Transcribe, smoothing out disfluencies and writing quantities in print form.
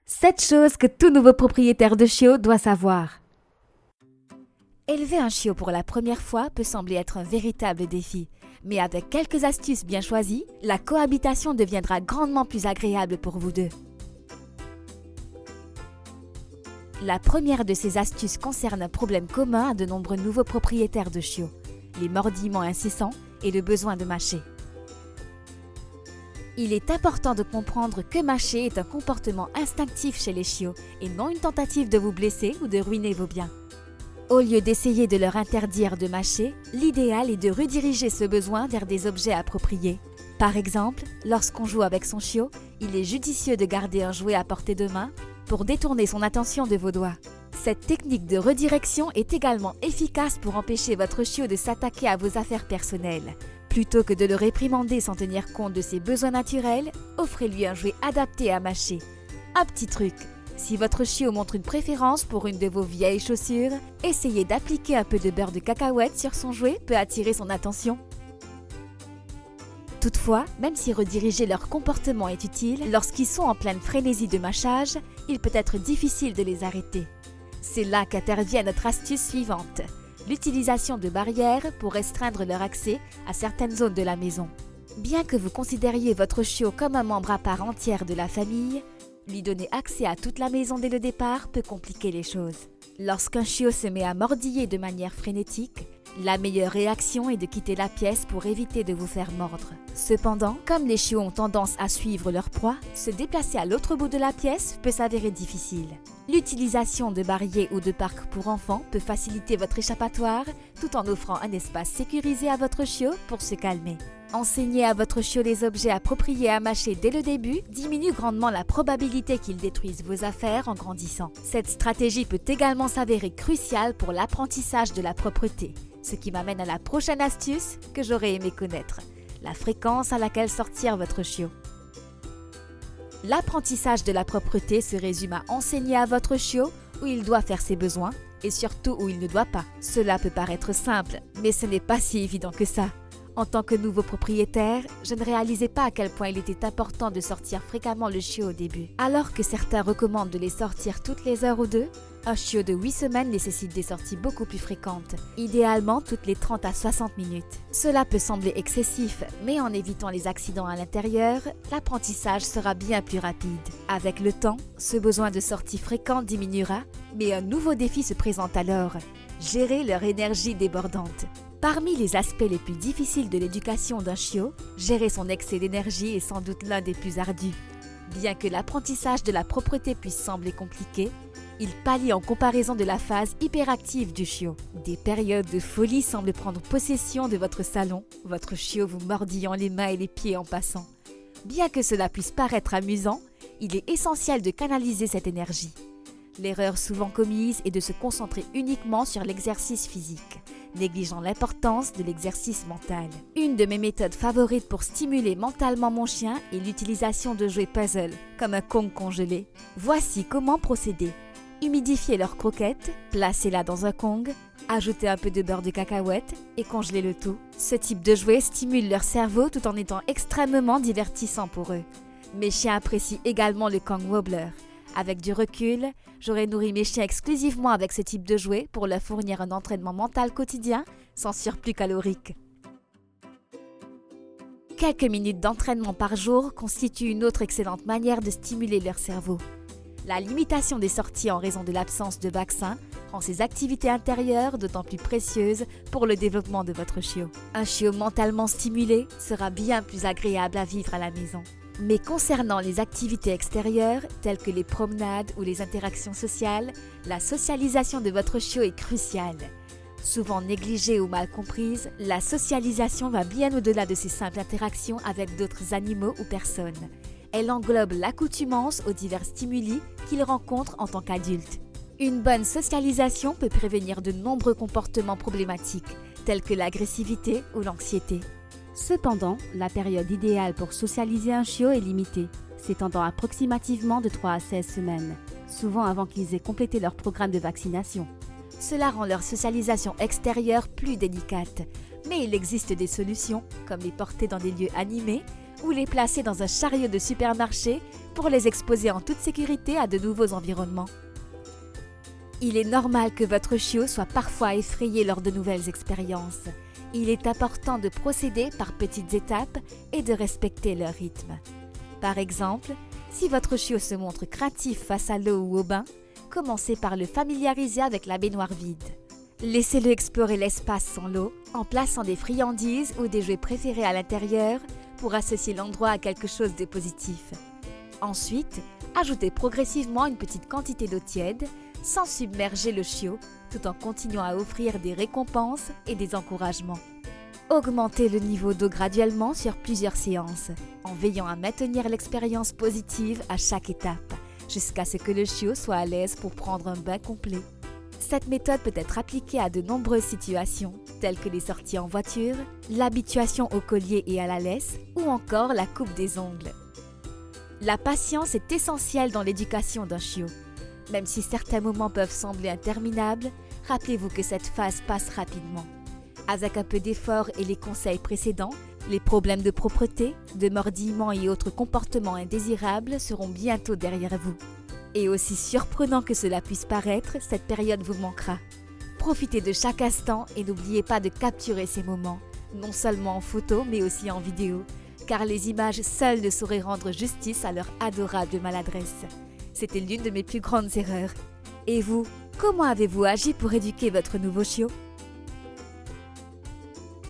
7 choses que tout nouveau propriétaire de chiot doit savoir. Élever un chiot pour la première fois peut sembler être un véritable défi, mais avec quelques astuces bien choisies, la cohabitation deviendra grandement plus agréable pour vous deux. La première de ces astuces concerne un problème commun à de nombreux nouveaux propriétaires de chiots, les mordillements incessants et le besoin de mâcher. Il est important de comprendre que mâcher est un comportement instinctif chez les chiots et non une tentative de vous blesser ou de ruiner vos biens. Au lieu d'essayer de leur interdire de mâcher, l'idéal est de rediriger ce besoin vers des objets appropriés. Par exemple, lorsqu'on joue avec son chiot, il est judicieux de garder un jouet à portée de main pour détourner son attention de vos doigts. Cette technique de redirection est également efficace pour empêcher votre chiot de s'attaquer à vos affaires personnelles. Plutôt que de le réprimander sans tenir compte de ses besoins naturels, offrez-lui un jouet adapté à mâcher. Un petit truc, si votre chiot montre une préférence pour une de vos vieilles chaussures, essayez d'appliquer un peu de beurre de cacahuète sur son jouet peut attirer son attention. Toutefois, même si rediriger leur comportement est utile, lorsqu'ils sont en pleine frénésie de mâchage, il peut être difficile de les arrêter. C'est là qu'intervient notre astuce suivante. L'utilisation de barrières pour restreindre leur accès à certaines zones de la maison. Bien que vous considériez votre chiot comme un membre à part entière de la famille, lui donner accès à toute la maison dès le départ peut compliquer les choses. Lorsqu'un chiot se met à mordiller de manière frénétique, la meilleure réaction est de quitter la pièce pour éviter de vous faire mordre. Cependant, comme les chiots ont tendance à suivre leur proie, se déplacer à l'autre bout de la pièce peut s'avérer difficile. L'utilisation de barrières ou de parcs pour enfants peut faciliter votre échappatoire tout en offrant un espace sécurisé à votre chiot pour se calmer. Enseigner à votre chiot les objets appropriés à mâcher dès le début diminue grandement la probabilité qu'il détruise vos affaires en grandissant. Cette stratégie peut également s'avérer cruciale pour l'apprentissage de la propreté, ce qui m'amène à la prochaine astuce que j'aurais aimé connaître, la fréquence à laquelle sortir votre chiot. L'apprentissage de la propreté se résume à enseigner à votre chiot où il doit faire ses besoins et surtout où il ne doit pas. Cela peut paraître simple, mais ce n'est pas si évident que ça. En tant que nouveau propriétaire, je ne réalisais pas à quel point il était important de sortir fréquemment le chiot au début. Alors que certains recommandent de les sortir toutes les heures ou deux, un chiot de 8 semaines nécessite des sorties beaucoup plus fréquentes, idéalement toutes les 30 à 60 minutes. Cela peut sembler excessif, mais en évitant les accidents à l'intérieur, l'apprentissage sera bien plus rapide. Avec le temps, ce besoin de sortie fréquente diminuera, mais un nouveau défi se présente alors, gérer leur énergie débordante. Parmi les aspects les plus difficiles de l'éducation d'un chiot, gérer son excès d'énergie est sans doute l'un des plus ardus. Bien que l'apprentissage de la propreté puisse sembler compliqué, il pallie en comparaison de la phase hyperactive du chiot. Des périodes de folie semblent prendre possession de votre salon, votre chiot vous mordillant les mains et les pieds en passant. Bien que cela puisse paraître amusant, il est essentiel de canaliser cette énergie. L'erreur souvent commise est de se concentrer uniquement sur l'exercice physique, négligeant l'importance de l'exercice mental. Une de mes méthodes favorites pour stimuler mentalement mon chien est l'utilisation de jouets puzzle, comme un Kong congelé. Voici comment procéder. Humidifiez leur croquette, placez-la dans un Kong, ajoutez un peu de beurre de cacahuète et congelez le tout. Ce type de jouet stimule leur cerveau tout en étant extrêmement divertissant pour eux. Mes chiens apprécient également le Kong Wobbler. Avec du recul, j'aurais nourri mes chiens exclusivement avec ce type de jouet pour leur fournir un entraînement mental quotidien sans surplus calorique. Quelques minutes d'entraînement par jour constituent une autre excellente manière de stimuler leur cerveau. La limitation des sorties en raison de l'absence de vaccin rend ces activités intérieures d'autant plus précieuses pour le développement de votre chiot. Un chiot mentalement stimulé sera bien plus agréable à vivre à la maison. Mais concernant les activités extérieures, telles que les promenades ou les interactions sociales, la socialisation de votre chiot est cruciale. Souvent négligée ou mal comprise, la socialisation va bien au-delà de ces simples interactions avec d'autres animaux ou personnes. Elle englobe l'accoutumance aux divers stimuli qu'il rencontre en tant qu'adulte. Une bonne socialisation peut prévenir de nombreux comportements problématiques, tels que l'agressivité ou l'anxiété. Cependant, la période idéale pour socialiser un chiot est limitée, s'étendant approximativement de 3 à 16 semaines, souvent avant qu'ils aient complété leur programme de vaccination. Cela rend leur socialisation extérieure plus délicate, mais il existe des solutions, comme les porter dans des lieux animés, ou les placer dans un chariot de supermarché pour les exposer en toute sécurité à de nouveaux environnements. Il est normal que votre chiot soit parfois effrayé lors de nouvelles expériences. Il est important de procéder par petites étapes et de respecter leur rythme. Par exemple, si votre chiot se montre craintif face à l'eau ou au bain, commencez par le familiariser avec la baignoire vide. Laissez-le explorer l'espace sans l'eau en plaçant des friandises ou des jouets préférés à l'intérieur pour associer l'endroit à quelque chose de positif. Ensuite, ajoutez progressivement une petite quantité d'eau tiède sans submerger le chiot tout en continuant à offrir des récompenses et des encouragements. Augmentez le niveau d'eau graduellement sur plusieurs séances en veillant à maintenir l'expérience positive à chaque étape jusqu'à ce que le chiot soit à l'aise pour prendre un bain complet. Cette méthode peut être appliquée à de nombreuses situations, telles que les sorties en voiture, l'habituation au collier et à la laisse, ou encore la coupe des ongles. La patience est essentielle dans l'éducation d'un chiot. Même si certains moments peuvent sembler interminables, rappelez-vous que cette phase passe rapidement. Avec un peu d'effort et les conseils précédents, les problèmes de propreté, de mordillement et autres comportements indésirables seront bientôt derrière vous. Et aussi surprenant que cela puisse paraître, cette période vous manquera. Profitez de chaque instant et n'oubliez pas de capturer ces moments, non seulement en photo mais aussi en vidéo, car les images seules ne sauraient rendre justice à leur adorable maladresse. C'était l'une de mes plus grandes erreurs. Et vous, comment avez-vous agi pour éduquer votre nouveau chiot ?